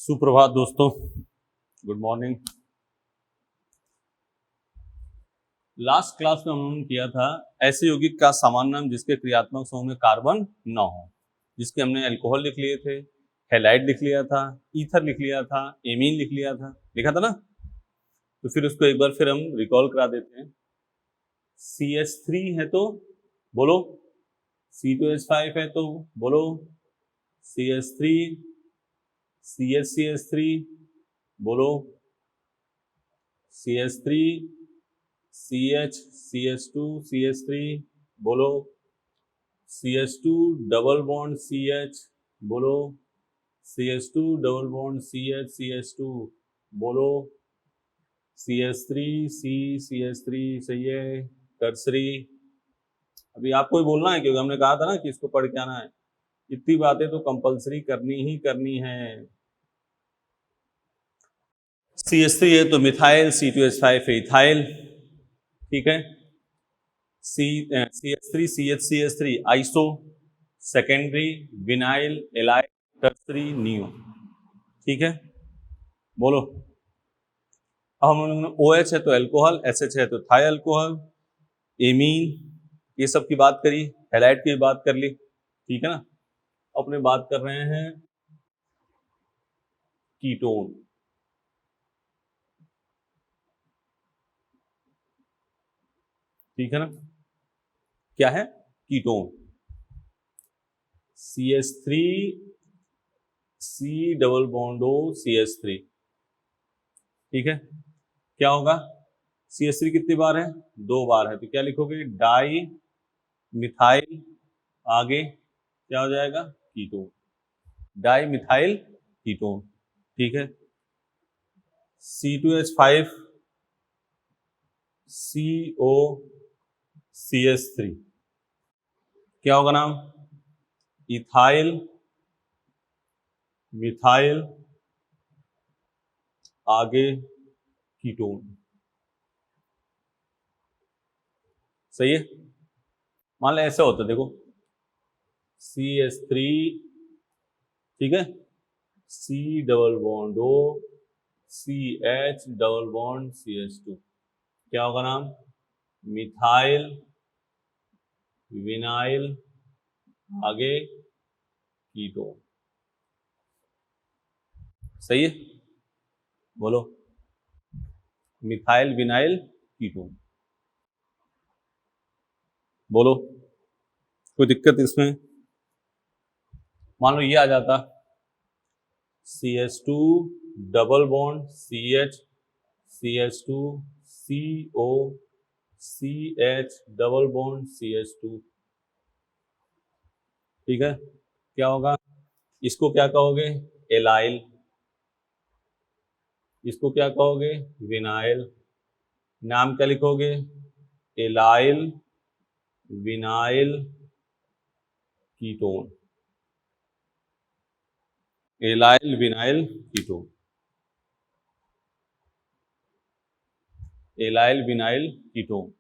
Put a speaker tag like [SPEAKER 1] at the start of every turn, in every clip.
[SPEAKER 1] सुप्रभात दोस्तों, good morning. Last class में हमने किया था ऐसे यौगिक का सामान्य नाम जिसके क्रियात्मक समूह में कार्बन न हो, जिसके हमने अल्कोहल लिख लिए थे, हैलाइड लिख लिया था, ईथर लिख लिया था, एमीन लिख लिया था, लिखा था ना। तो फिर उसको एक बार फिर हम रिकॉल करा देते हैं। CH3 है तो बोलो, C2H5 है तो बोलो, CH3, CH3 बोलो, CH3, CH2, CH3 बोलो, CH2 डबल बॉन्ड CH बोलो, CH2 डबल बॉन्ड CH2 बोलो, CH3 CH3 सही है। टर्सरी अभी आपको ही बोलना है क्योंकि हमने कहा था ना कि इसको पढ़ के आना है। इतनी बातें तो कंपलसरी करनी ही करनी है। CH3 है तो मिथाइल, C2H5 है इथाइल, ठीक है। CH3 CH3 iso, secondary vinyl allyl, tertiary neo, ठीक है। बोलो, अब हम लोगों ने OH है तो अल्कोहल, SH है तो थाई अल्कोहल, एमीन, ये सब की बात करी, हैलाइड की बात कर ली, ठीक है ना। अपने बात कर रहे हैं कीटोन। ठीक है ना, क्या है ketone. CH3 C double bond O CH3, ठीक है। क्या होगा, CH3 कितनी बार है, 2 बार है, तो क्या लिखोगे, डाई मिथाइल, आगे क्या हो जाएगा, कीटोन, डाई मिथाइल कीटोन, ठीक है। C2H5 CO CH3, क्या होगा नाम, इथाइल मिथाइल, आगे कीटोन, सही है। मान लो ऐसा होता है, देखो CH3, ठीक है, C double bond O CH double bond CH2, क्या होगा नाम, मिथाइल विनाइल, आगे कीटोन, सही है। बोलो, मिथाइल विनाइल कीटोन, बोलो, कोई दिक्कत इसमें। मान लो ये आ जाता CH2 double bond CH CH2 CO CH double bond CH2, ठीक है। क्या होगा, इसको क्या कहोगे, एलाइल, इसको क्या कहोगे, विनाइल, नाम क्या लिखोगे, allyl vinyl ketone, allyl vinyl ketone, allyl vinyl ketone,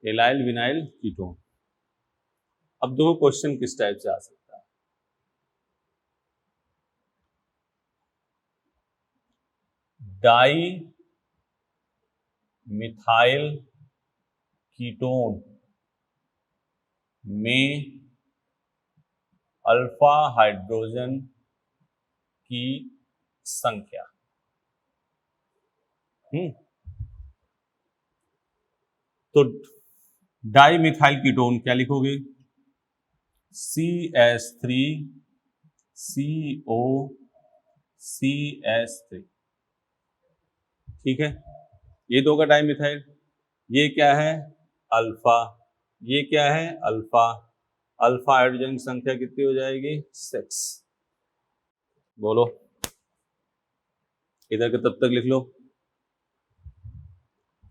[SPEAKER 1] allyl vinyl ketone. अब देखो क्वेश्चन किस टाइप से आ सकता है। डाई मिथाइल कीटोन में अल्फा हाइड्रोजन की संख्या, तो डाई मिथाइल कीटोन क्या लिखोगे, CH3 CO CH3, ठीक है। ये दो का डाई मिथाइल, ये क्या है अल्फा, ये क्या है अल्फा, अल्फा हाइड्रोजन की संख्या कितनी हो जाएगी 6। बोलो, इधर के तब तक लिख लो,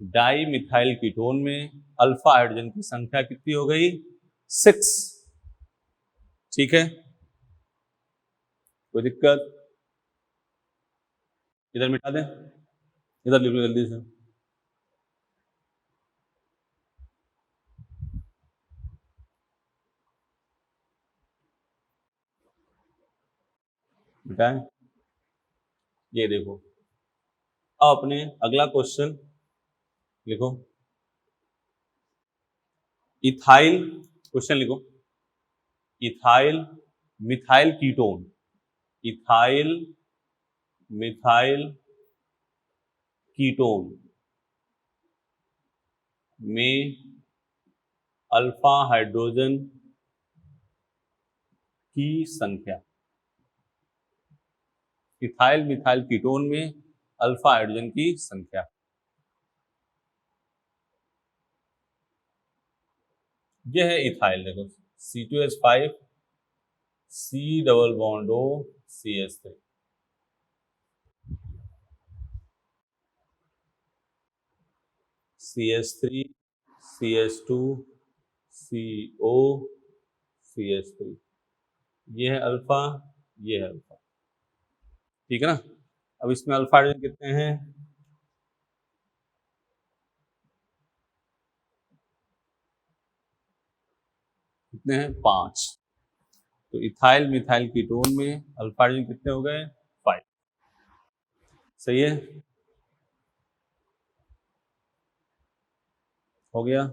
[SPEAKER 1] डाई मिथाइल कीटोन में अल्फा हाइड्रोजन की संख्या कितनी हो गई 6, ठीक है। कोई दिक्कत, इधर मिटा दें, इधर लिख लो जल्दी से, बेटा ये देखो, अब अपने अगला क्वेश्चन लिखो। इथाइल, क्वेश्चन लिखो, ethyl methyl ketone, ethyl methyl ketone में अल्फा हाइड्रोजन की संख्या, इथाइल मिथाइल कीटोन में अल्फा हाइड्रोजन की संख्या। यह है इथाइल, देखो C2H5 C double bond O CH3, CH3 CH2 CO CH3, ये है अल्फा, ये है अल्फा, ठीक है ना। अब इसमें अल्फा हाइड्रोजन कितने हैं, कितने हैं, 5। तो इथाइल मिथाइल कीटोन में अल्फा हाइड्रोजन कितने हो गए, 5। सही है, हो गया।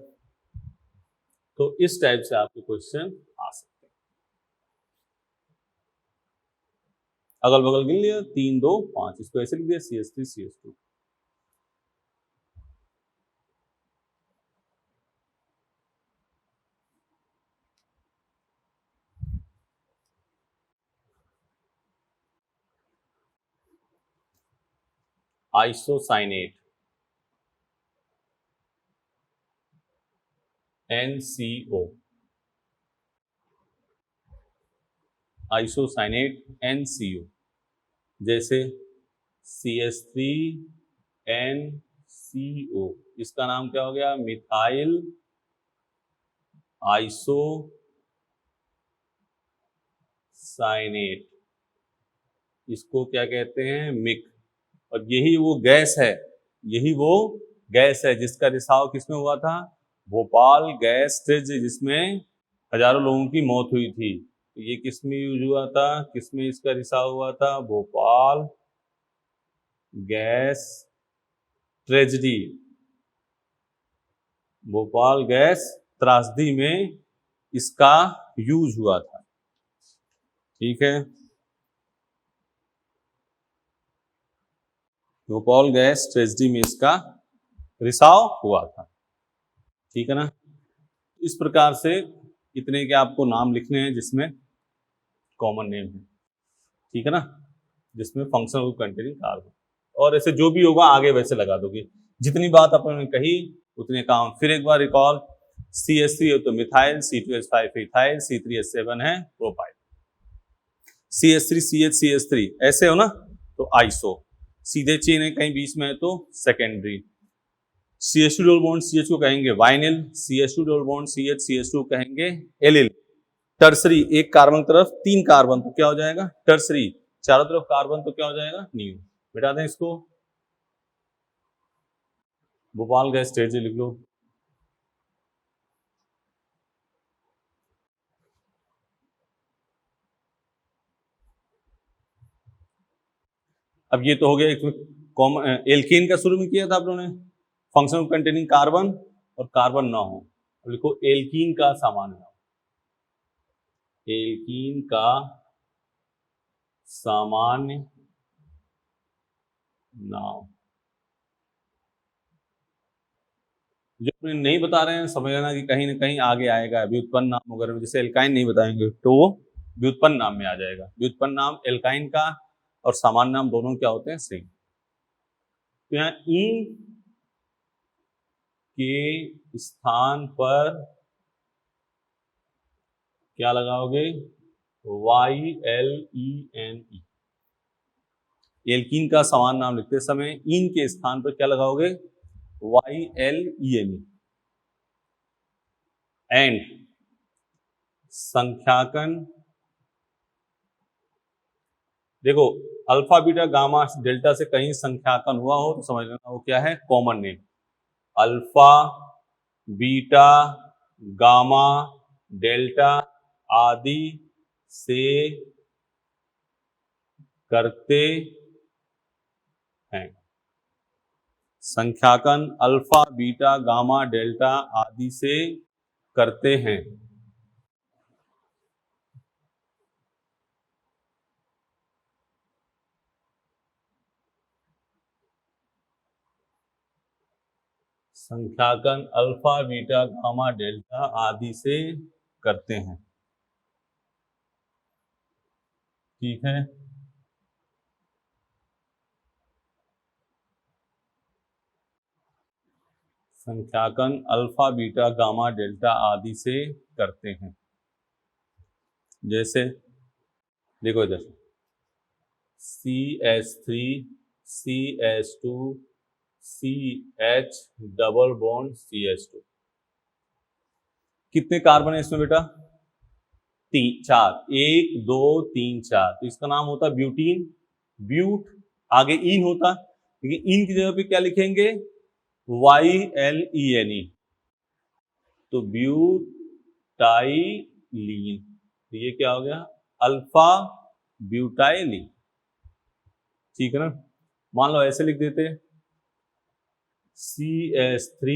[SPEAKER 1] तो इस टाइप से आपके क्वेश्चन आ सकते हैं। अगल बगल गिन लिया, 3 2 5, इसको ऐसे लिख दिया CH3 CH2। Isocyanate NCO, isocyanate NCO, जैसे CH3NCO, इसका नाम क्या हो गया, मिथाइल आइसोसाइनेट, इसको क्या कहते हैं, मिक। और यही वो गैस है, यही वो गैस है जिसका रिसाव किसमें हुआ था, भोपाल गैस ट्रेज, जिसमें हजारों लोगों की मौत हुई थी। ये किसमें यूज हुआ था, किसमें इसका रिसाव हुआ था, Bhopal gas tragedy, Bhopal gas त्रासदी में इसका यूज हुआ था, ठीक है। भोपाल गैस ट्रेजेडी में इसका रिसाव हुआ था, ठीक है ना। इस प्रकार से इतने के आपको नाम लिखने हैं जिसमें कॉमन नेम है, ठीक है ना, जिसमें फंक्शनल ग्रुप कंटेनिंग कार्बन, और ऐसे जो भी होगा आगे वैसे लगा दोगे। जितनी बात अपन ने कही उतने काम फिर एक बार रिकॉल। CH3 हो तो मिथाइल, C2H5 इथाइल, C3H7 है प्रोपाइल, CH3 ऐसे हो ना तो आइसो, सीधे चेन है कहीं बीच में है तो secondary. CH2 double bond CH को कहेंगे vinyl, CH2 double bond CH CH2 कहेंगे एलिल। टर्सरी, एक कार्बन तरफ 3 कार्बन तो क्या हो जाएगा, टर्सरी, चारों तरफ कार्बन तो क्या हो जाएगा, न्यू। मिटा दें इसको, भोपाल गैस स्टेज लिख लो। अब ये तो हो गया इसमें कॉमन, एल्कीन का शुरू में किया था आप लोगों ने, फंक्शन कंटेनिंग कार्बन और कार्बन ना हो। अब लिखो एल्कीन का सामान्य नाम, एल्कीन का सामान्य नाम। जो अपने नहीं बता रहे हैं समझ लेना कि कहीं ना कहीं आगे आएगा, व्युत्पन्न नाम वगैरह, जैसे एल्काइन नहीं बताएंगे तो वो व्युत्पन्न नाम में आ जाएगा। व्युत्पन्न नाम एल्काइन का और सामान्य नाम दोनों क्या होते हैं, सेम। तो यहाँ इन के स्थान पर क्या लगाओगे, YLENE। एल्कीन का समान नाम लिखते समय इन के स्थान पर क्या लगाओगे, YLENE। एंड संख्याकन, देखो अल्फा बीटा गामा डेल्टा से कहीं संख्याकन हुआ हो तो समझ लेना वो क्या है, common name. Alpha beta gamma delta आदि से करते हैं। संख्याकन अल्फा बीटा गामा डेल्टा आदि से करते हैं। संख्याकन अल्फा बीटा गामा डेल्टा आदि से करते हैं। ठीक है, संख्याकन अल्फा बीटा गामा डेल्टा आदि से करते हैं। जैसे देखो इधर CH3 CH2 CH double bond CH2, कितने कार्बन है इसमें बेटा? चार, 1 2 3 4, तो इसका नाम होता है ब्यूटीन। ब्यूट आगे इन होता, लेकिन इन की जगह पे क्या लिखेंगे? YLENE, तो ब्यूटाइलीन। तो ये क्या हो गया? अल्फा ब्यूटाइलीन। ठीक है ना। मान लो ऐसे लिख देते CH3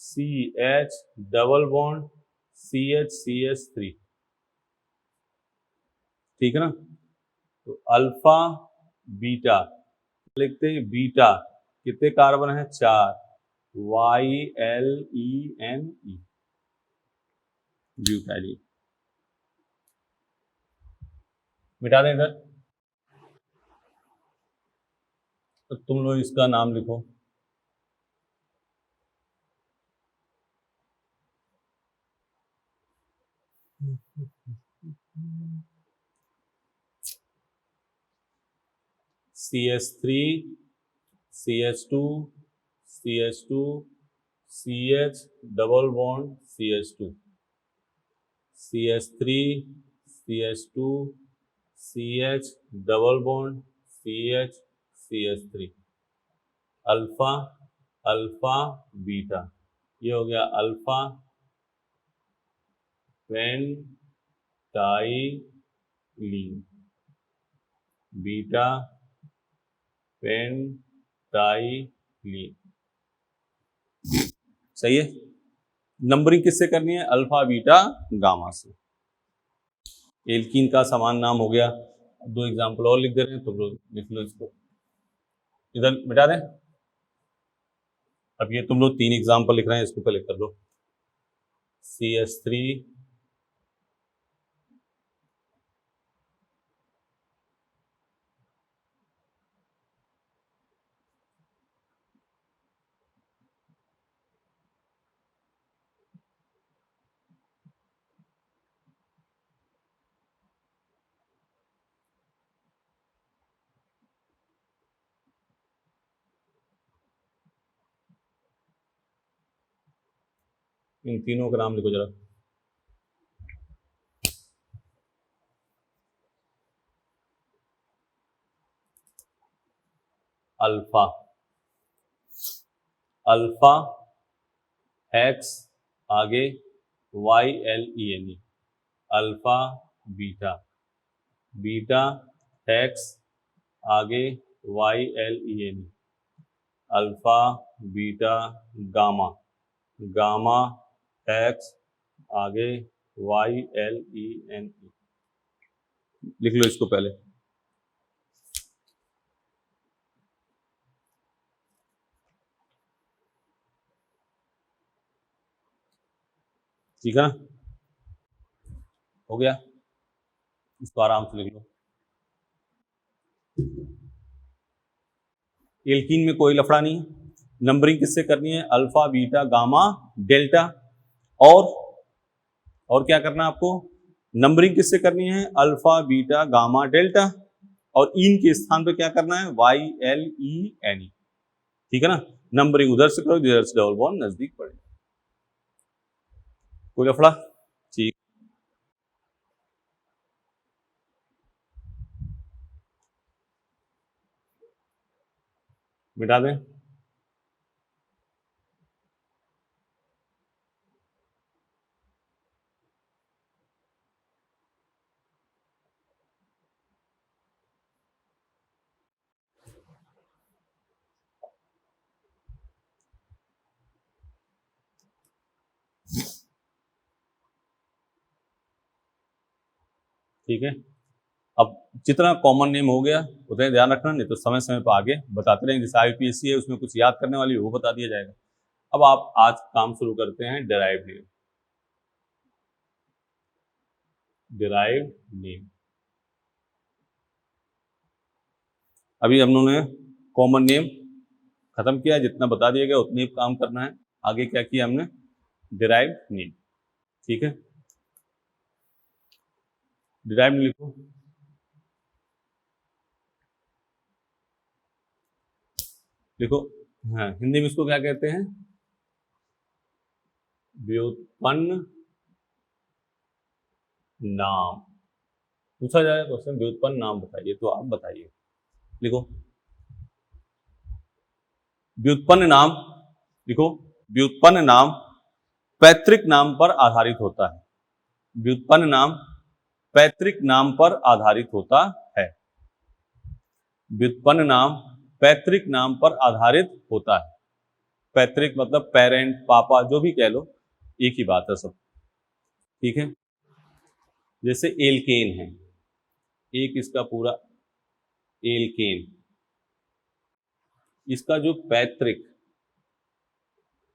[SPEAKER 1] CH double bond CH3, ठीक है ना। तो अल्फा बीटा लिखते हैं, बीटा कितने कार्बन है? 4, YLENE, ब्यूटाइलीन। मिटा दें इधर, तो तुम लोग इसका नाम लिखो। CH3 CH2 CH2 CH double bond CH2, CH3 CH2 CH double bond CH3, alpha alpha beta, ये हो गया अल्फा पेंटाइलीन, बीटा पेंटाइलीन। सही है। नंबरिंग किससे करनी है? अल्फा बीटा गामा से। एल्कीन का समान नाम हो गया। दो एग्जाम्पल और लिख दे रहे हैं, तो लिख लो इसको, इधर मिटा दें। अब ये तुम लोग 3 एग्जाम्पल लिख रहे हैं, इसको पहले कर लो। CH3 इन तीनों का नाम लिखो जरा। अल्फा अल्फा एक्स आगे YLENE, alpha beta, beta x आगे YLENE, alpha beta gamma, gamma x आगे YLENE। लिख लो इसको पहले। ठीक है ना, हो गया। इसको आराम से लिख लो। एल्कीन में कोई लफड़ा नहीं। नंबरिंग किससे करनी है? Alpha beta gamma delta. और क्या करना है आपको? नंबरिंग किससे करनी है? अल्फा बीटा गामा डेल्टा, और इन के स्थान पे क्या करना है? YLENE। ठीक है ना। नंबरिंग उधर से करो, इधर से डबल बॉन्ड नजदीक पड़े। कोई लफड़ा? ठीक, मिटा दें। ठीक है। अब जितना कॉमन नेम हो गया उतना ध्यान रखना, नहीं तो समय समय पर आगे बताते रहेंगे। जैसे IUPAC है उसमें कुछ याद करने वाली वो बता दिया जाएगा। अब आप आज काम शुरू करते हैं डिराइव्ड नेम। डिराइव्ड नेम अभी हम लोगों ने कॉमन नेम खत्म किया, जितना बता दिया गया उतनी काम करना है। आगे क्या किया हमने, डिराइव्ड नेम। ठीक है, डिराइव्ड नेम लिखो। देखो हाँ, हिंदी में इसको क्या कहते हैं, व्युत्पन्न नाम। पूछा जाए क्वेश्चन व्युत्पन्न नाम बताइए, तो आप बताइए। लिखो व्युत्पन्न नाम। लिखो व्युत्पन्न नाम पैतृक नाम पर आधारित होता है। व्युत्पन्न नाम पैतृक नाम पर आधारित होता है। व्युत्पन्न नाम पैतृक नाम पर आधारित होता है। पैतृक मतलब पेरेंट, पापा, जो भी कह लो, एक ही बात है सब। ठीक है, जैसे एल्केन है, एक इसका पूरा एल्केन, इसका जो पैतृक,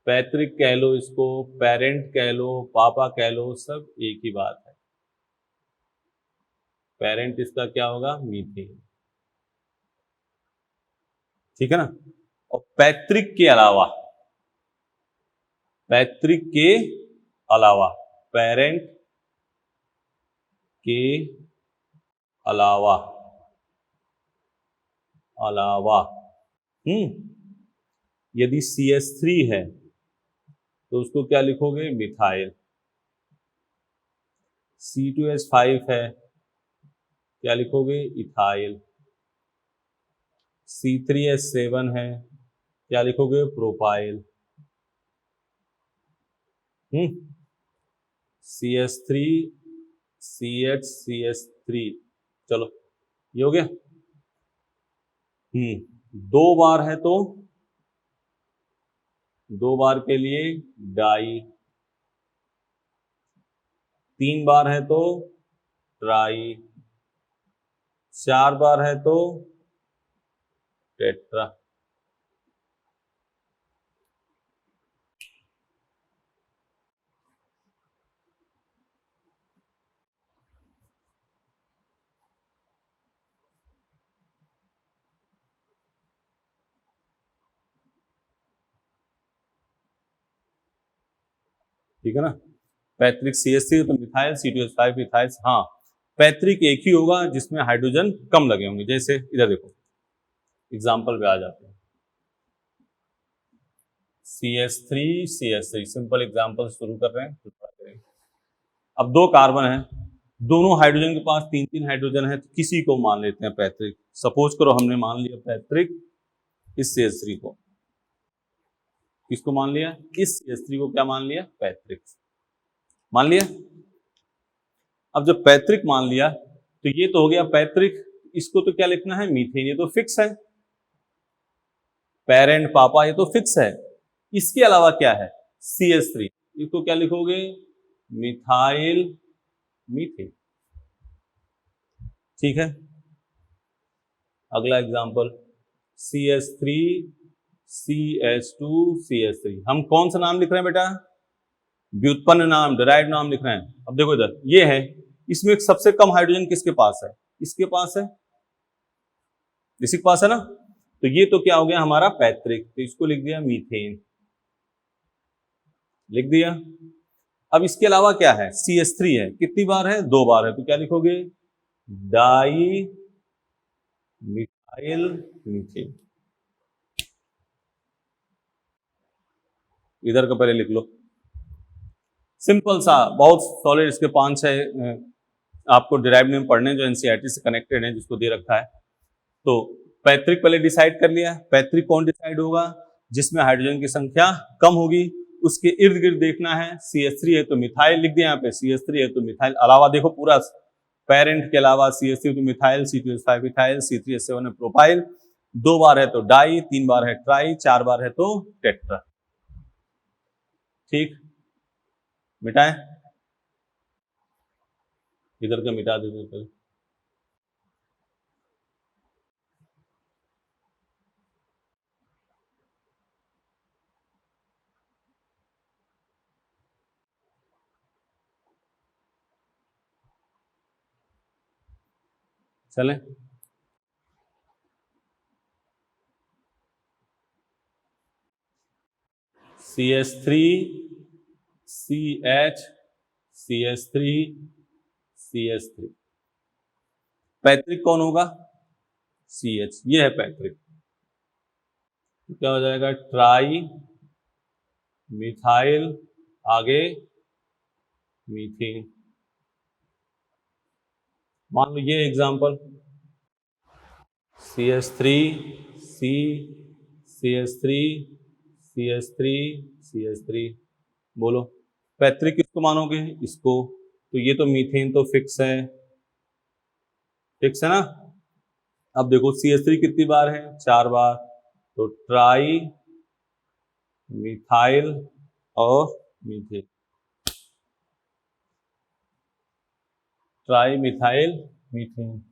[SPEAKER 1] पैतृक कह लो इसको, पेरेंट कह लो, पापा कह लो, सब एक ही बात है। पेरेंट इसका क्या होगा, मीथेन। ठीक है ना। और पैतृक के अलावा, पैतृक के अलावा, पेरेंट के अलावा, अलावा यदि CH3 है तो उसको क्या लिखोगे, मिथाइल। C2H5 है, क्या लिखोगे, इथाइल। C3H7 है, क्या लिखोगे, प्रोपाइल। CH3 CH चलो ये हो गया। दो बार है तो दो बार के लिए डाई, तीन बार है तो ट्राई, चार बार है तो टेट्रा। ठीक है ना। पैतृक CH3 तो मिथाइल, C2H5 इथाइल। हाँ, पैतृक एक ही होगा जिसमें हाइड्रोजन कम लगे होंगे। जैसे इधर देखो, एग्जाम्पल पे आ जाते हैं। CH3 सिंपल एग्जाम्पल शुरू कर रहे हैं। अब दो कार्बन है, दोनों हाइड्रोजन के पास तीन तीन हाइड्रोजन है, तो किसी को मान लेते हैं पैतृक। सपोज करो हमने मान लिया पैतृक इस CH3 को। किसको मान लिया, इस CH3 को क्या मान लिया, पैतृक मान लिया। अब जब पैतृक मान लिया तो ये तो हो गया पैतृक, इसको तो क्या लिखना है, मीथेन। ये तो फिक्स है, पेरेंट पापा ये तो फिक्स है। इसके अलावा क्या है, CH3, इसको क्या लिखोगे, मिथाइल मीथेन। ठीक है, अगला एग्जांपल CH3 CH2 CH3। हम कौन सा नाम लिख रहे हैं बेटा, व्युत्पन्न नाम, डिराइव्ड नाम लिख रहे हैं। अब देखो इधर ये है, इसमें सबसे कम हाइड्रोजन किसके पास है, इसके पास है, इसी के पास है ना। तो ये तो क्या हो गया हमारा पैतृक, तो इसको लिख दिया मीथेन, लिख दिया। अब इसके अलावा क्या है, CH3 है, कितनी बार है, दो बार है, तो क्या लिखोगे, डाई मिथाइल मीथेन। इधर का पहले लिख लो, सिंपल सा, बहुत सॉलिड। इसके 5-6 आपको डिराइव्ड नेम पढ़ने जो NCERT से कनेक्टेड है, जिसको दे रखा है। तो पैतृक पहले डिसाइड कर लिया। पैतृक कौन डिसाइड होगा, जिसमें हाइड्रोजन की संख्या कम होगी, उसके इर्द गिर्द देखना है। CH3 है तो मिथाइल लिख दिया यहाँ पे, CH3 है तो मिथाइल। अलावा देखो पूरा पेरेंट के अलावा CH3 तो मिथाइल, C2H5 इथाइल, C3H7 है प्रोपाइल, दो बार है तो डाई, तीन बार है ट्राई, चार बार है तो टेट्रा। ठीक, मिटाएं। इधर का मिटा देते पहले। चले, CH3 CH CH3 CH3। पैतृक कौन होगा? CH, ये है पैतृक। तो क्या हो जाएगा? ट्राई मिथाइल, आगे मीथेन। मान लो ये example, CH3 C CH3 CH3 CH3। बोलो पैतृक किसको मानोगे? इसको। तो ये तो मीथेन तो फिक्स है, फिक्स है ना। अब देखो CH3 कितनी बार है? 4 बार। तो ट्राई मिथाइल और मीथेन, ट्राई मिथाइल मीथेन।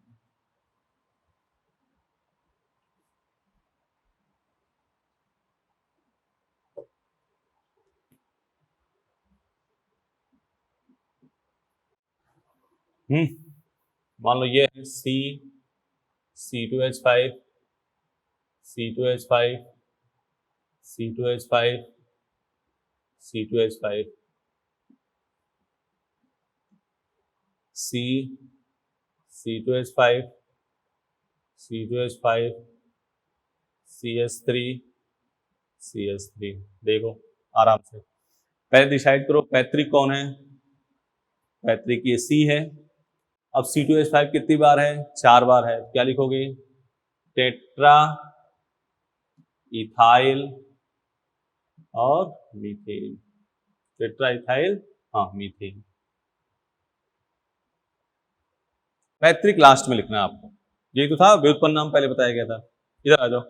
[SPEAKER 1] मान लो ये है C2H5 C2H5 C2H5 C2H5 C C2H5 C2H5 CH3 CH3। देखो आराम से पहले डिसाइड करो पैतृक कौन है। पैतृक ये C है। अब C2H5 कितनी बार है? 4 बार है। क्या लिखोगे? टेट्रा इथाइल और मीथेन। टेट्रा इथाइल, हाँ मीथेन। पैतृक लास्ट में लिखना है आपको। ये तो था व्युत्पन्न नाम, पहले बताया गया था। इधर आ जाओ,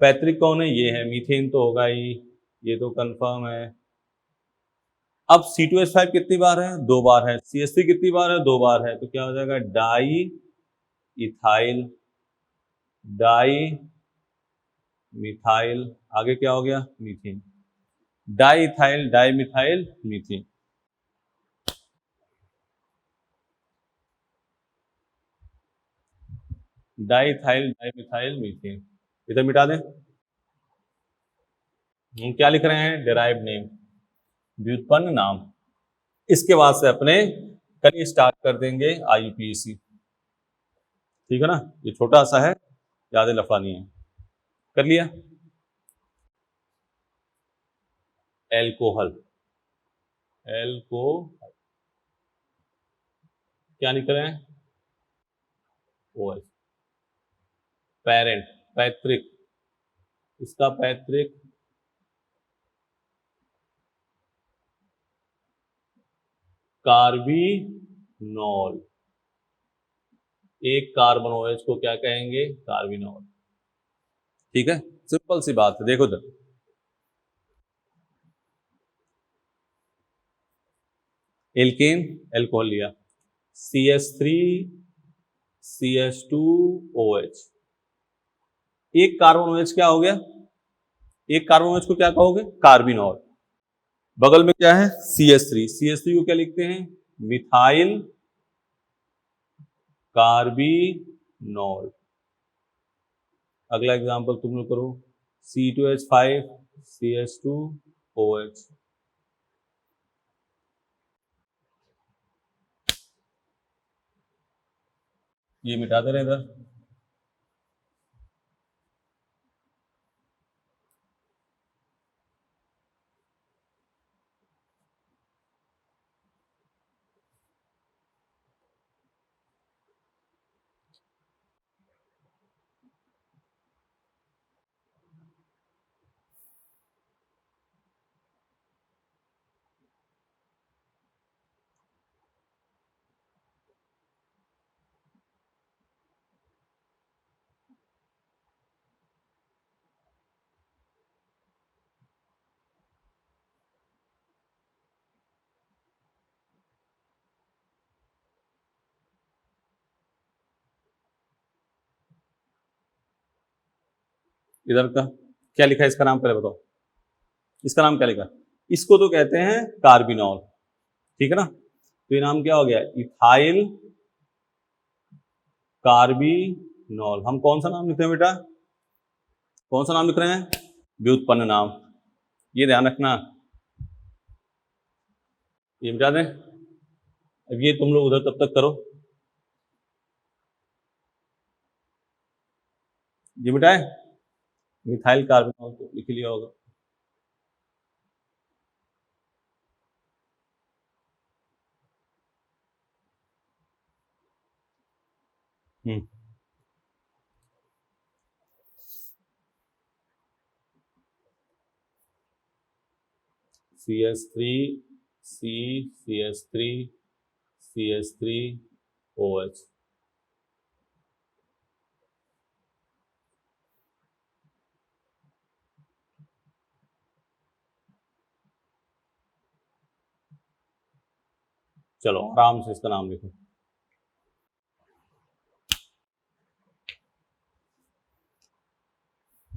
[SPEAKER 1] पैतृक कौन है? ये है मीथेन तो होगा ही, ये तो कंफर्म है। अब C2H5 कितनी बार है? 2 बार है। CH3 कितनी बार है? 2 बार है। तो क्या हो जाएगा? डाई इथाइल, डाई मिथाइल, आगे क्या हो गया? Methane. Di ethyl di methyl methane. Di ethyl di methyl methane. इधर मिटा दें। हम क्या लिख रहे हैं? डेराइव नेम, व्युत्पन्न नाम। इसके बाद से अपने कल स्टार्ट कर देंगे IUPAC। ठीक है ना, ये छोटा सा है, ज्यादा लफड़ा नहीं है। कर लिया। एल्कोहल, एल्को क्या लिख रहे हैं? OH। पेरेंट, पैतृक, इसका पैतृक कार्बिनोल। एक कार्बन OH को क्या कहेंगे? कार्बिनोल। ठीक है, सिंपल सी बात है। देखो इधर, एल्केन एल्कोहल लिया, CH3 CH2OH। एक कार्बन OH क्या हो गया? एक कार्बन OH को क्या कहोगे? कार्बिनोल। बगल में क्या है? CH3। CH3 को क्या लिखते हैं? Methyl carbinol. अगला एग्जांपल तुम लोग करो, C2H5 CH2OH। ये मिटा दे रहे इधर। इधर का क्या लिखा है, इसका नाम पहले बताओ, इसका नाम क्या लिखा? इसको तो कहते हैं कार्बिनॉल, ठीक है ना। तो ये नाम क्या हो गया, इथाइल कार्बिनॉल। हम कौन सा नाम लिखते हैं बेटा, कौन सा नाम लिख रहे हैं, व्युत्पन्न नाम, ये ध्यान रखना, ये मिटा दें। अब ये तुम लोग उधर तब तक करो, ये मिटाए, मिथाइल कार्बोनॉल तो लिख लिया होगा। CH3 CH3 CH3 OH। चलो आराम से इसका नाम लिखो।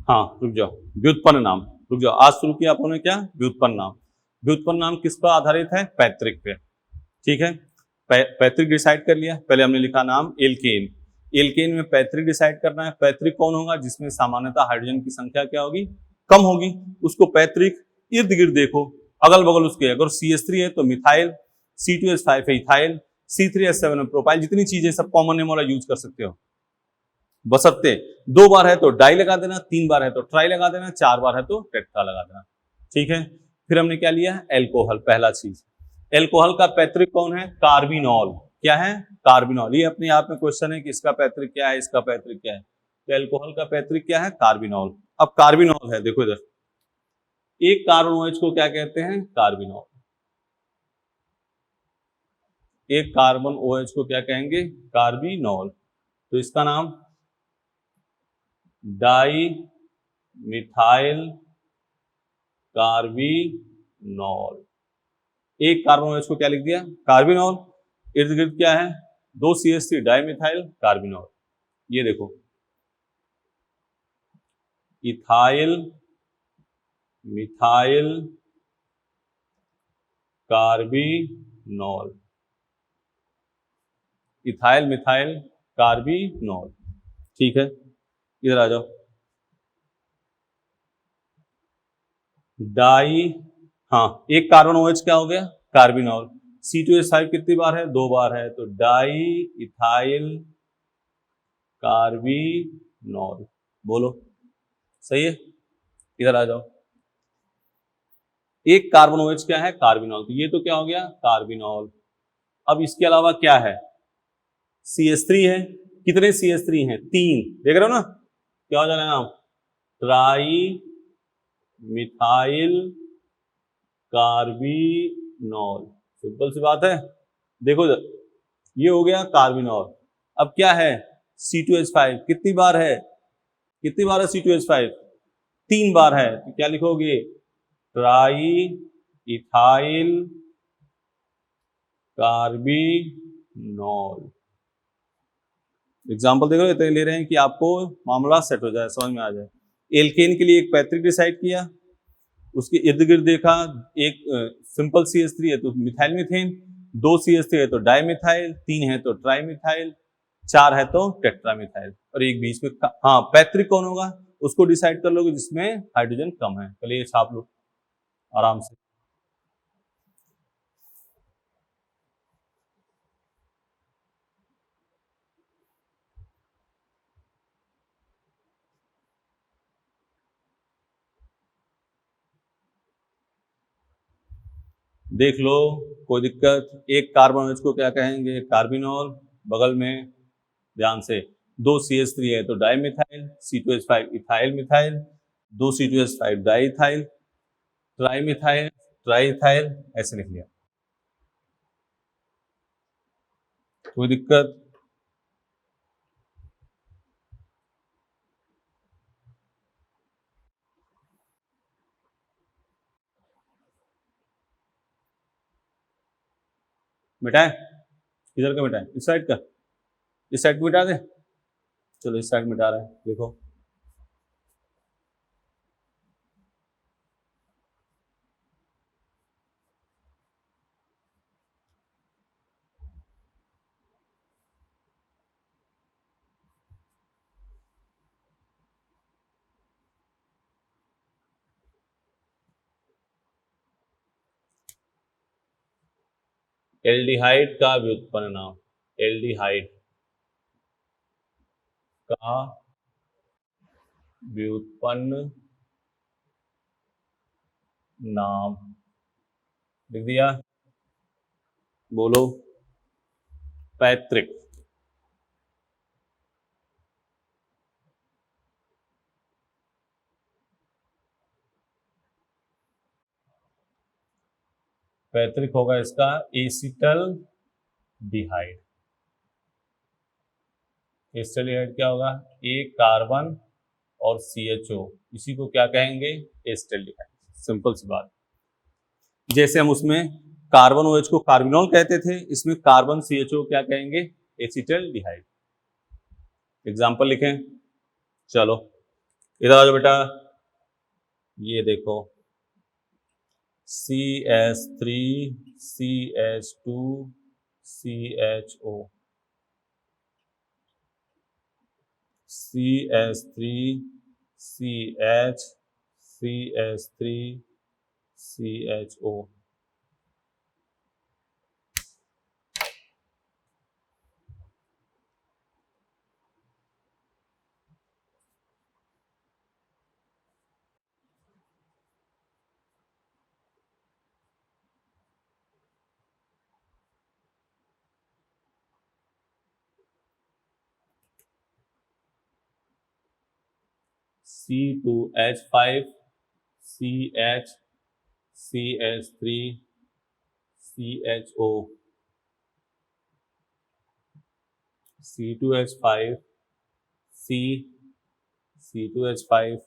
[SPEAKER 1] हाँ रुक जाओ, व्युत्पन्न नाम, रुक जाओ, आज शुरू किया आपने क्या, व्युत्पन्न नाम। व्युत्पन्न नाम किस पर आधारित है, पैतृक पे, ठीक है। पैतृक डिसाइड कर लिया, पहले हमने लिखा नाम एल्केन, एल्केन में पैतृक डिसाइड करना है। पैतृक कौन होगा, जिसमें सामान्यतः हाइड्रोजन की संख्या क्या होगी, कम होगी, उसको पैतृक। इर्द गिर्द देखो, अगल बगल उसके, अगर CH3 है तो मिथाइल, C2H5 है इथाइल, C3H7 है प्रोपाइल, जितनी चीजें सब कॉमन नेम वाला यूज कर सकते हो। बशर्ते 2 बार है तो डाई लगा देना, 3 बार है तो ट्राई लगा देना, 4 बार है तो टेट्रा लगा देना, ठीक है। फिर हमने क्या लिया, एल्कोहल, पहला चीज। एल्कोहल का पैतृक कौन है, कार्बिनॉल। क्या है, कार्बिनॉल। ये अपने आप में क्वेश्चन है कि इसका पैतृक क्या है, इसका पैतृक क्या है। तो एल्कोहल का पैतृक क्या है, कार्बिनॉल। अब कार्बिनॉल है, देखो इधर, एक कार्बन OH को क्या कहते हैं, कार्बिनॉल। एक कार्बन OH को क्या कहेंगे, कार्बिनॉल। तो इसका नाम डाई मिथाइल कार्बिनॉल। एक कार्बन OH को क्या लिख दिया, कार्बिनॉल। इर्द गिर्द क्या है, 2 CH3 डाई मिथाइल कार्बिनॉल। ये देखो, ethyl methyl carbinol, ethyl methyl carbinol, ठीक है। इधर आ जाओ, डाई, हाँ एक कार्बन OH क्या हो गया, कार्बिनॉल। C2H5 कितनी बार है, 2 बार है, तो डाई इथाइल कार्बिनॉल। बोलो सही है। इधर आ जाओ, एक कार्बन OH क्या है, कार्बिनॉल, तो ये तो क्या हो गया, कार्बिनॉल। अब इसके अलावा क्या है, CH3 है, कितने CH3 हैं, 3, देख रहे हो ना, क्या हो जाएगा नाम, ट्राई मिथाइल कार्बिनॉल। सिंपल सी बात है, देखो ये हो गया कार्बिनॉल। अब क्या है, C2H5 कितनी बार है, कितनी बार है C2H5, 3 बार है, तो क्या लिखोगे, ट्राई इथाइल कार्बिनॉल। एग्जाम्पल देखो, इतने ले रहे हैं कि आपको मामला सेट हो जाए, समझ में आ जाए। एल्केन के लिए एक पैतृक डिसाइड किया, उसके इर्द गिर्द देखा, एक सिंपल CH3 है तो मिथाइल मीथेन, 2 CH3 है तो डाई मिथाइल, 3 है तो ट्राई मिथाइल, 4 है तो टेट्रा मिथाइल, और एक बीच में, हाँ पैतृक कौन होगा, उसको डिसाइड कर लोगे जिसमें हाइड्रोजन कम है। पहले ये छाप लो आराम से। देख लो, कोई दिक्कत, एक कार्बन OH को क्या कहेंगे, कार्बिनॉल। बगल में ध्यान से, 2 CH3 है तो di methyl, C2H5 ethyl methyl, 2 C2H5 di ethyl, tri methyl, try ethyl, ऐसे लिख लिया। कोई दिक्कत, मिटाए, इधर का मिटाए, इस साइड का, इस साइड को मिटा दे। चलो इस साइड मिटा रहे हैं, देखो एल्डिहाइड का व्युत्पन्न नाम, एल्डिहाइड का व्युत्पन्न नाम लिख दिया। बोलो, पैतृक। पैतृक होगा इसका एसिटल डिहाइड। एसिटल डिहाइड क्या होगा? ए कार्बन और CHO, इसी को क्या कहेंगे? एसिटल डिहाइड। सिंपल सी बात। जैसे हम उसमें कार्बन OH को कार्बिनॉल कहते थे, इसमें कार्बन CHO क्या कहेंगे? एसिटल डिहाइड। एग्जाम्पल लिखें। चलो इधर आ जाओ बेटा, ये देखो CH3 CH2 CHO, CH3 CH CH3 CHO। C2H5 CH CH3 CHO, C2H5 C2H5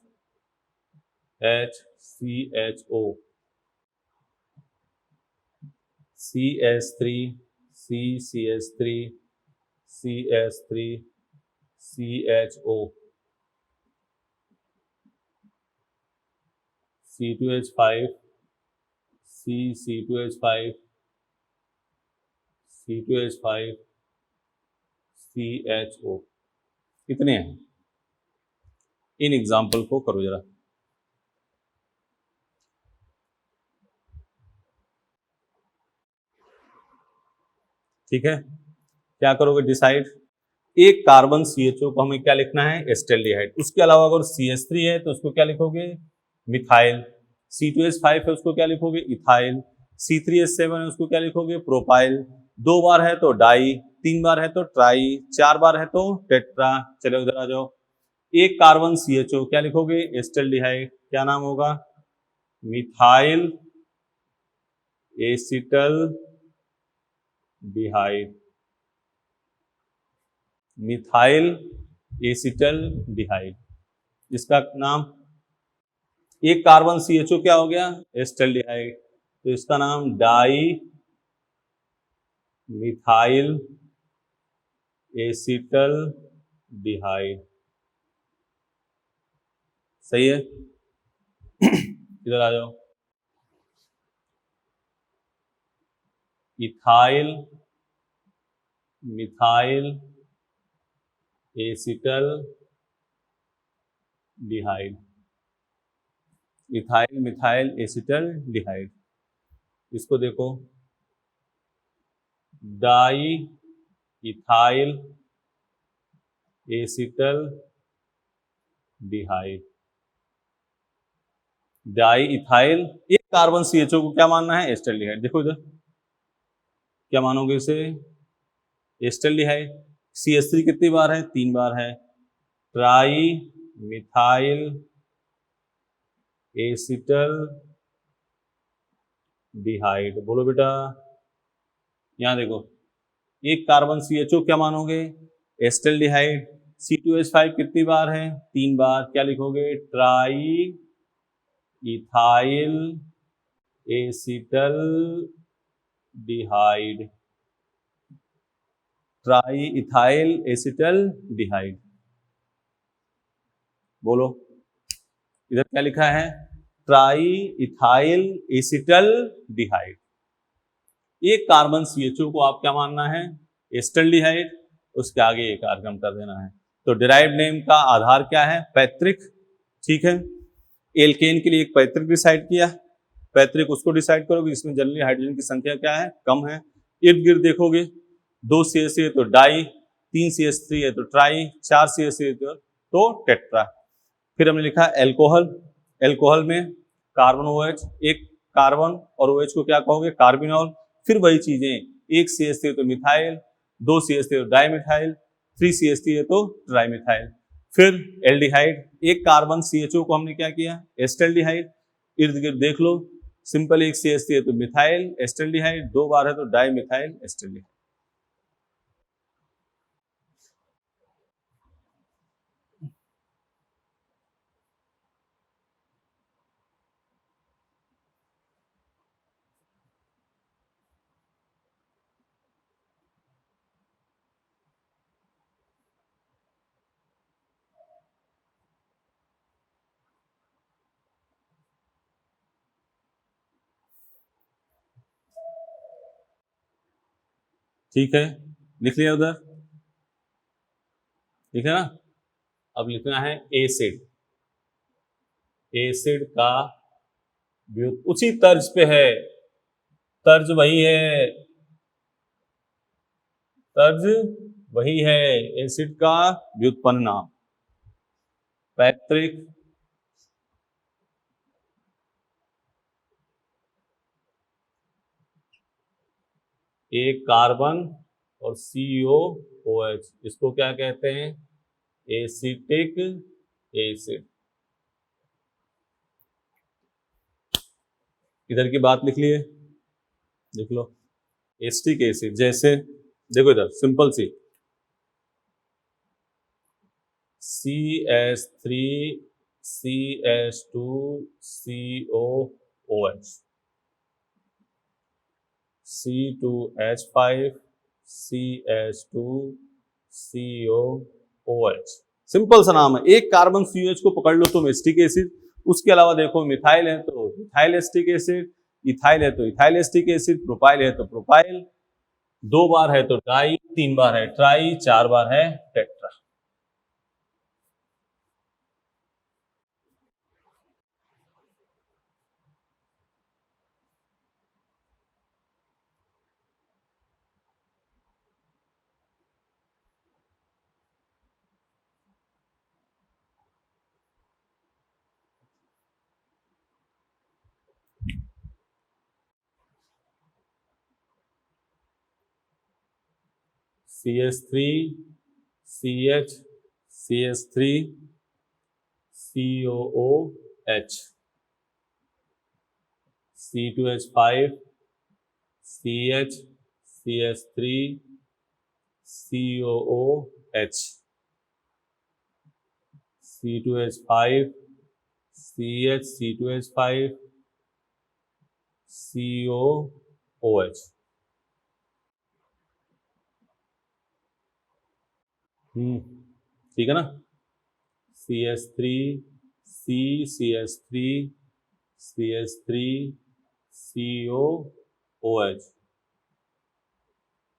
[SPEAKER 1] H CHO, CH3 CH3 CH3 CHO, C2H5 C2H5 C2H5 CHO। कितने हैं? इन एग्जाम्पल को करो जरा। ठीक है, क्या करोगे? डिसाइड। एक कार्बन CHO को हमें क्या लिखना है? एसिटल्डिहाइड। उसके अलावा अगर CH3 है तो उसको क्या लिखोगे? मिथाइल। C2H5 है उसको क्या लिखोगे? इथाइल। C3H7 है उसको क्या लिखोगे? प्रोपाइल। 2 बार है तो डाई, 3 बार है तो ट्राई, 4 बार है तो टेट्रा। चलो उधर आ जाओ। एक कार्बन CHO क्या लिखोगे? एसिटल्डिहाइड। क्या नाम होगा? Methyl acetaldehyde. Methyl acetaldehyde, इसका नाम। एक कार्बन CHO क्या हो गया? एसिटल्डिहाइड, तो इसका नाम डाई मिथाइल एसिटल डिहाइड। सही है। इधर आ जाओ। Ethyl methyl acetaldehyde. Ethyl methyl acetaldehyde, इसको देखो, di ethyl acetaldehyde. Di ethyl, एक कार्बन CHO को क्या मानना है? एसिटल्डिहाइड। देखो इधर क्या मानोगे इसे? एसिटल्डिहाइड। CH3 कितनी बार है? 3 बार है। Tri methyl acetaldehyde. बोलो बेटा, यहां देखो, एक कार्बन CHO क्या मानोगे? एसिटल्डिहाइड। C2H5 कितनी बार है? 3 बार। क्या लिखोगे? Tri ethyl acetaldehyde. Tri ethyl acetaldehyde. बोलो, इधर क्या लिखा है? Tri ethyl acetaldehyde. एक कार्बन CHO को आप क्या मानना है? एसिटल्डिहाइड। उसके आगे एक आर्गन कर देना है। तो डिराइव्ड नेम का आधार क्या है? पैतृक। ठीक है, एल्केन के लिए एक पैतृक डिसाइड किया। पैतृक उसको डिसाइड करोगे जिसमें जनरली हाइड्रोजन की संख्या क्या है? कम है। इर्द गिर्द देखोगे 2 CH3 है तो डाई, 3 CH3 है तो ट्राई, 4 CH3 है तो टेट्रा। फिर हमने लिखा एल्कोहल, एल्कोहल में कार्बन OH, एक कार्बन और OH को क्या कहोगे कार्बिनॉल। फिर वही चीजें, 1 CH3 है तो मिथाइल, 2 CH3 है तो डाईमिथाइल, 3 CH3 है तो ट्राईमिथाइल। फिर एल्डिहाइड, एक कार्बन CHO को हमने क्या किया एस्टल्डिहाइड, इर्द गिर्द देख लो सिंपल, 1 CH3 है तो मिथाइल एस्टल्डिहाइड, 2 बार है तो डाईमिथाइल एस्टल्डिहाइड। ठीक है, लिख लिया उधर, ठीक है ना। अब लिखना है एसिड, एसिड का उसी तर्ज पे है, तर्ज वही है, तर्ज वही है, एसिड का व्युत्पन्न नाम पैतृक, एक कार्बन और COOH, इसको क्या कहते हैं एसिटिक एसिड। इधर की बात लिख लिए, लिख लो एसिटिक एसिड, जैसे देखो इधर सिंपल सी CH3 CH2 COOH, C2H5 CH2 COOH, simple सा नाम है। एक कार्बन COH को पकड़ लो तुम एसिटिक एसिड, उसके अलावा देखो मिथाइल है तो मिथाइल एसिटिक एसिड, इथाइल है तो इथाइल एसिटिक एसिड, प्रोपाइल है तो प्रोपाइल, 2 बार है तो डाई, 3 बार है ट्राई, 4 बार है tetra. CH3 CH CH3 COOH, C2H5 CH CH3 COOH, C2H5 CH C2H5 COOH। ठीक है ना, CH3 CH3 CH3 COOH,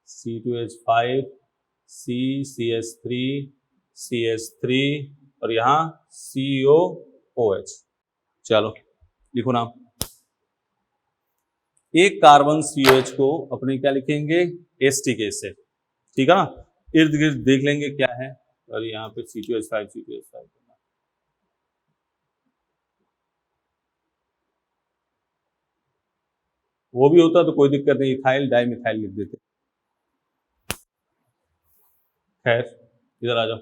[SPEAKER 1] C2H5 CH3 CH3 और यहाँ COOH। चलो लिखो नाम, एक कार्बन COH को अपने क्या लिखेंगे एसिटिक एसिड, ठीक है ना। इर्द गिर्द देख लेंगे क्या है, और यहाँ पे C2H5 C2H5 वो भी होता तो कोई दिक्कत नहीं, इथाइल डाई मिथाइल लिख देते। खैर इधर आ जाओ,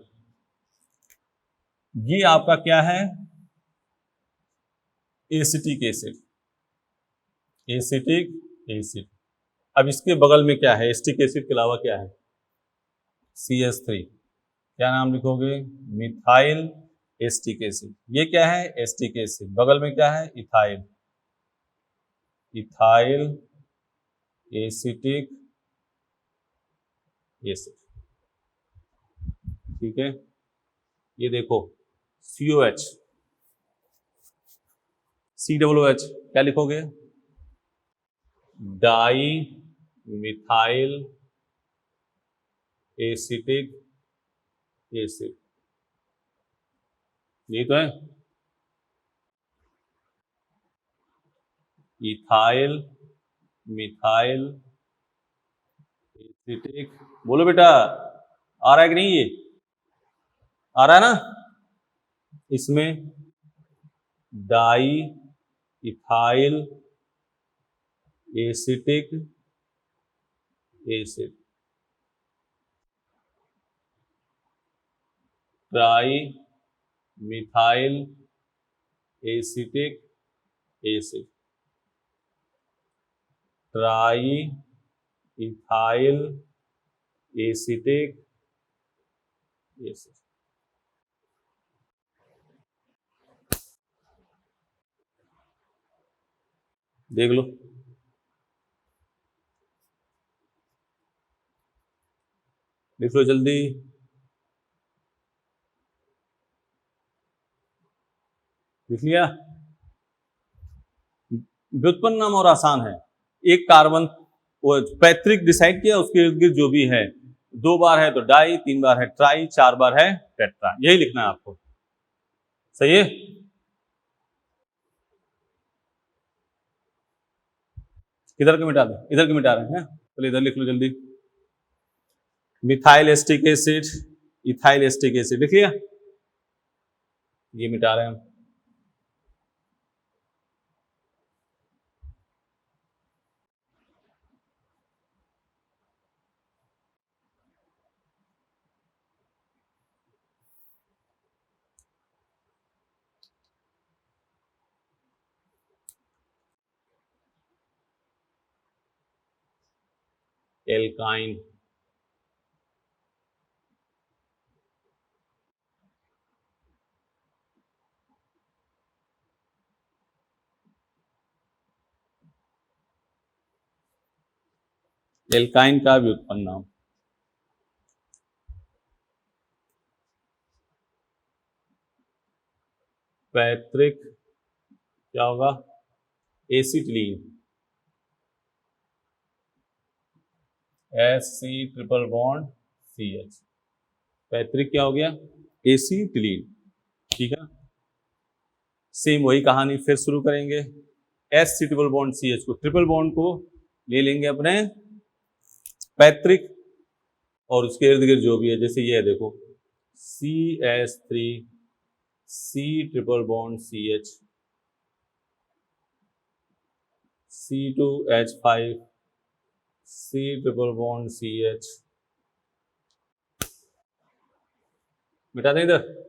[SPEAKER 1] ये आपका क्या है एसिटिक एसिड, एसिटिक एसिड। अब इसके बगल में क्या है एसिटिक एसिड के अलावा क्या है CH3, क्या नाम लिखोगे मिथाइल एसिटिक एसिड। ये क्या है एसिटिक एसिड, बगल में क्या है इथाइल, इथाइल एसिटिक एसिड, ठीक है। ये देखो COH COOH क्या लिखोगे डाई मिथाइल एसिटिक एसिड, यही तो है। इथाइल मिथाइल एसिटिक, बोलो बेटा आ रहा है कि नहीं, ये आ रहा है ना। इसमें di ethyl acetic acid, tri methyl acetic acid, try ethyl acetic acid. देख लो, लिख लो जल्दी। लिख लिया। व्युत्पन्न नाम और आसान है। एक कार्बन वो पैतृक डिसाइड किया, उसके इर्द गिर्द जो भी है, 2 बार है तो डाई, 3 बार है ट्राई, 4 बार है टेट्रा, यही लिखना है आपको। सही है। किधर के मिटा दे, इधर के मिटा रहे हैं, चलो इधर लिख लो जल्दी। Methyl acetic acid, ethyl acetic acid लिख लिया, ये मिटा रहे हैं हम। एल्काइन, एल्काइन का व्युत्पन्न नाम पैतृक क्या होगा, acetylene, Sc triple bond CH, पैतृक क्या हो गया, एसिटिलीन। ठीक है, सेम वही कहानी फिर शुरू करेंगे। Sc ट्रिपल बॉन्ड CH को, ट्रिपल बॉन्ड को ले लेंगे अपने पैतृक, और उसके इर्द गिर्द जो भी है, जैसे ये है देखो, CS3C triple bond CH, C2H5C triple bond CH, मिटा दें इधर।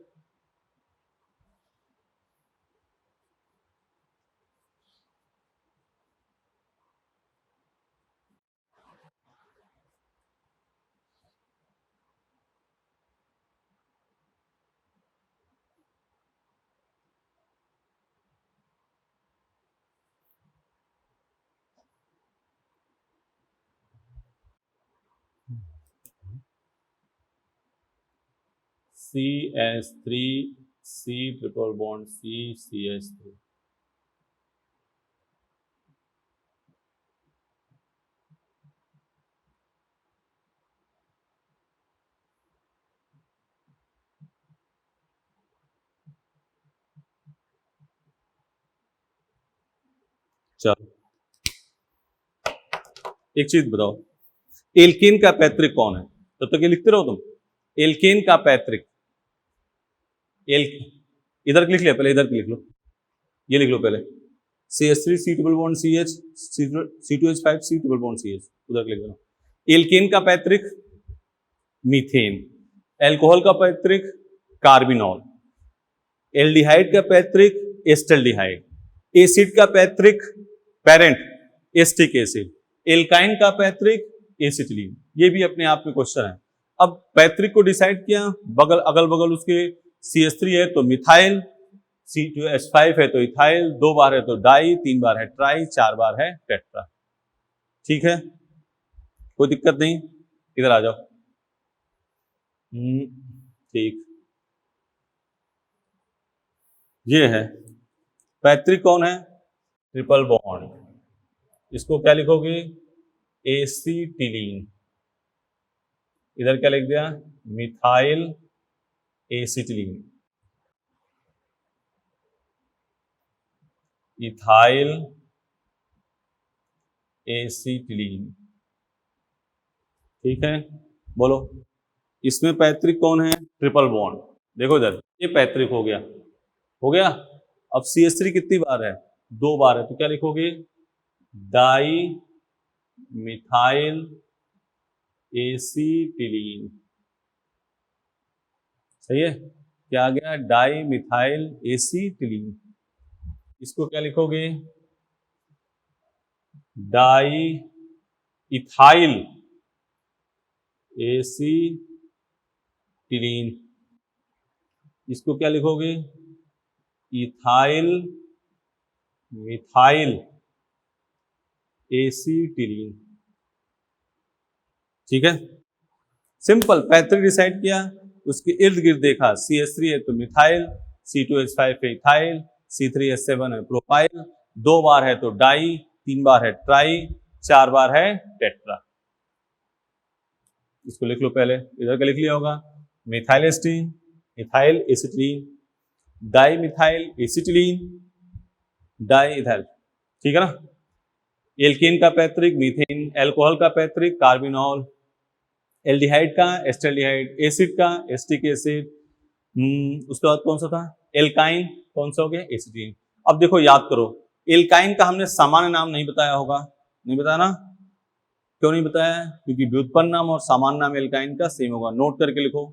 [SPEAKER 1] CS3C ट्रिपल बॉन्ड CH3, चलो एक चीज बताओ, एल्केन का पैतृक कौन है, तब तक ये लिखते रहो तुम। एल्केन का पैतृक, एल, इधर लिख लिया, पहले इधर लिख लो, ये लिख लो पहले, CH3C triple bond CH, C2H5C triple bond CH, उधर लिख लो। एल्केन का पैतृक मीथेन, एल्कोहल का पैतृक कार्बिनॉल, एल्डिहाइड का पैतृक एस्टल्डिहाइड, एसिड का पैतृक पेरेंट एस्टिक एसिड, एल्काइन का पैतृक एसिटिलीन। ये भी अपने आप में क्वेश्चन है। अब पैतृक को डिसाइड किया, बगल अगल बगल उसके CH3 है तो मिथाइल, C2H5 है तो इथाइल, 2 बार है तो डाई, 3 बार है ट्राई, 4 बार है टेट्रा। ठीक है, कोई दिक्कत नहीं, इधर आ जाओ। ठीक, ये है पैतृक कौन है, ट्रिपल बॉन्ड, इसको क्या लिखोगे, एसिटिलीन, इधर क्या लिख दिया, मिथाइल एसिटिलीन, इथाइल एसिटिलीन। ठीक है, बोलो इसमें पैतृक कौन है? Triple bond. देखो इधर, ये पैतृक हो गया, हो गया। अब CH3 कितनी बार है? 2 बार है, तो क्या लिखोगे? Di methyl acetylene. सही है, क्या आ गया? Di methyl acetylene. इसको क्या लिखोगे? Di ethyl acetylene. इसको क्या लिखोगे? Ethyl methyl acetylene. ठीक है, सिंपल। पैतृक डिसाइड किया, उसके इर्द गिर्द देखा, CH3 है तो मिथाइल, C2H5 है इथाइल, C3H7 है प्रोपाइल, 2 बार है तो डाई, 3 बार है ट्राई, 4 बार है टेट्रा। इसको लिख लो पहले, इधर का लिख लिया होगा, मिथाइल एस्टीन, ethyl acetylene, di methyl acetylene, di ethyl. ठीक है ना। एल्केन का पैतृक मीथेन, एल्कोहल का पैतृक कार्बिनॉल, एल्डिहाइड का एस्टल्डिहाइड, एसिड का एस्टिक एसिड, उसके बाद कौन सा था? एल्काइन, कौन सा हो गया? एसिटीन। अब देखो याद करो, एल्काइन का हमने सामान्य नाम नहीं बताया होगा, नहीं बताया ना? क्यों नहीं बताया? क्योंकि व्युत्पन्न नाम और सामान्य नाम एल्काइन का सेम होगा। नोट करके लिखो,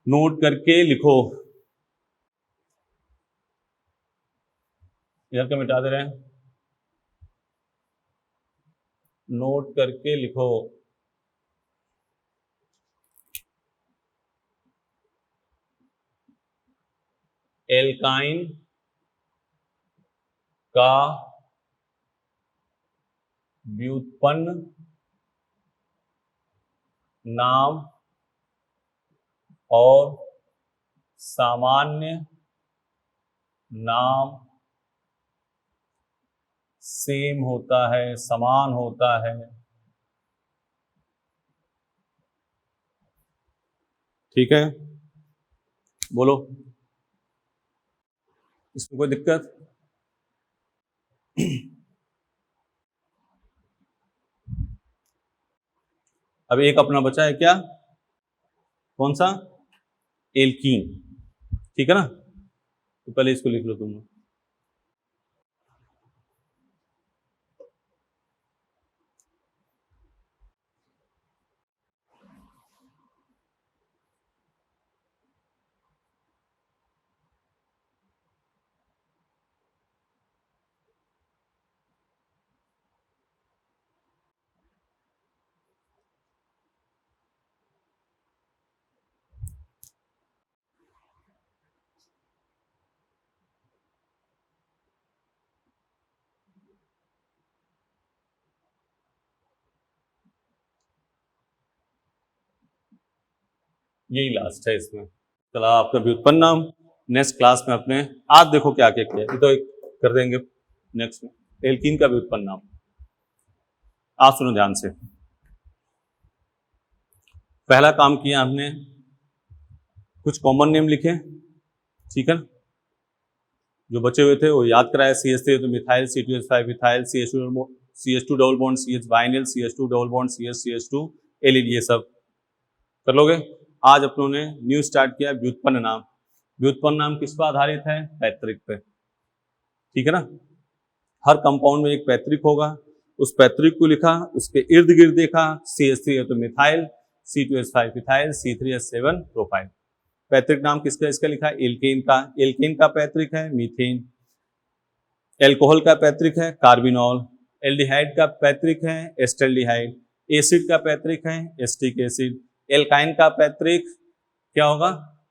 [SPEAKER 1] नोट करके लिखो। इधर क्या मिटा दे रहे हैं? नोट करके लिखो। एल्काइन का व्युत्पन्न नाम और सामान्य नाम सेम होता है, समान होता है। ठीक है, बोलो, इसमें कोई दिक्कत? अब एक अपना बचा है, क्या? कौन सा? एल्कीन। ठीक है ना, तो पहले इसको लिख लो तुम। यही लास्ट है इसमें। चला आपका व्युत्पन्न नाम नेक्स्ट क्लास में अपने, आज देखो क्या क्या किया, ये तो एक कर देंगे नेक्स्ट में। एल्कीन का व्युत्पन्न नाम आप सुनो ध्यान से। पहला काम किया हमने, कुछ कॉमन नेम लिखे, ठीक है ना, जो बचे हुए थे वो याद कराया। CH3 तो methyl, C2H5 ethyl, CH2 double bond CH vinyl, CH2 double bond CH2 allyl, ये सब कर लोगे। आज अपनों ने न्यू स्टार्ट किया व्युत्पन्न नाम। व्युत्पन्न नाम किस पर आधारित है? पैतृक पे। ठीक है ना, हर कंपाउंड में एक पैतृक होगा, उस पैतृक को लिखा, उसके इर्द गिर्द देखा, CH3 है तो methyl, C2H5 ethyl, C3H7 propyl. पैतृक नाम किसका? इसका लिखा एल्केन का। एल्केन का पैतृक है मीथेन, एल्कोहल का पैतृक है कार्बिनॉल, एल्डिहाइड का पैतृक है एस्टल्डिहाइड, एसिड का पैतृक है एस्टिक एसिड, एल्काइन का पैतृक क्या होगा?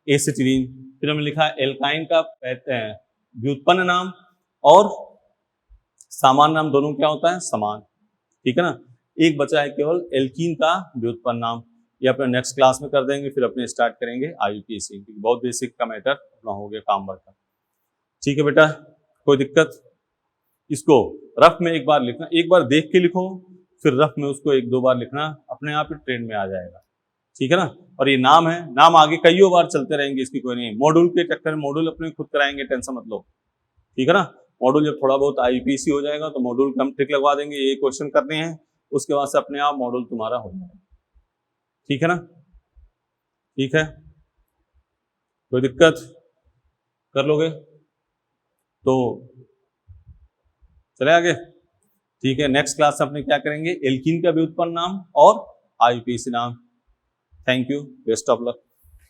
[SPEAKER 1] एसिटिलीन। फिर हमने लिखा एल्काइन का व्युत्पन्न नाम और सामान्य नाम दोनों क्या होता है? समान। ठीक है ना, एक बचा है केवल एल्कीन का व्युत्पन्न नाम, ये अपने नेक्स्ट क्लास में कर देंगे, फिर अपने स्टार्ट करेंगे IUPAC, बहुत बेसिक का मैटर अपना हो गया काम भर का। ठीक है बेटा, कोई दिक्कत? इसको रफ में एक बार लिखना, एक बार देख के लिखो, फिर रफ में उसको 1-2 बार लिखना, अपने आप ही ट्रेंड में आ जाएगा। ठीक है ना, और ये नाम है, नाम आगे कईयों बार चलते रहेंगे, इसकी कोई नहीं। मॉड्यूल के चक्कर में मॉड्यूल अपने खुद कराएंगे, टेंशन मत लो। ठीक है ना, मॉड्यूल जब थोड़ा बहुत IUPAC हो जाएगा तो मॉड्यूल का हम ट्रिक लगवा देंगे, ये क्वेश्चन करने हैं, उसके बाद से अपने आप मॉड्यूल तुम्हारा हो जाएगा। ठीक है ना? ठीक है, कोई दिक्कत? कर लोगे तो चले आगे। ठीक है, नेक्स्ट क्लास में अपने क्या करेंगे, एल्कीन का व्युत्पन्न नाम और आईयूपीएसी नाम। Thank you, best of luck.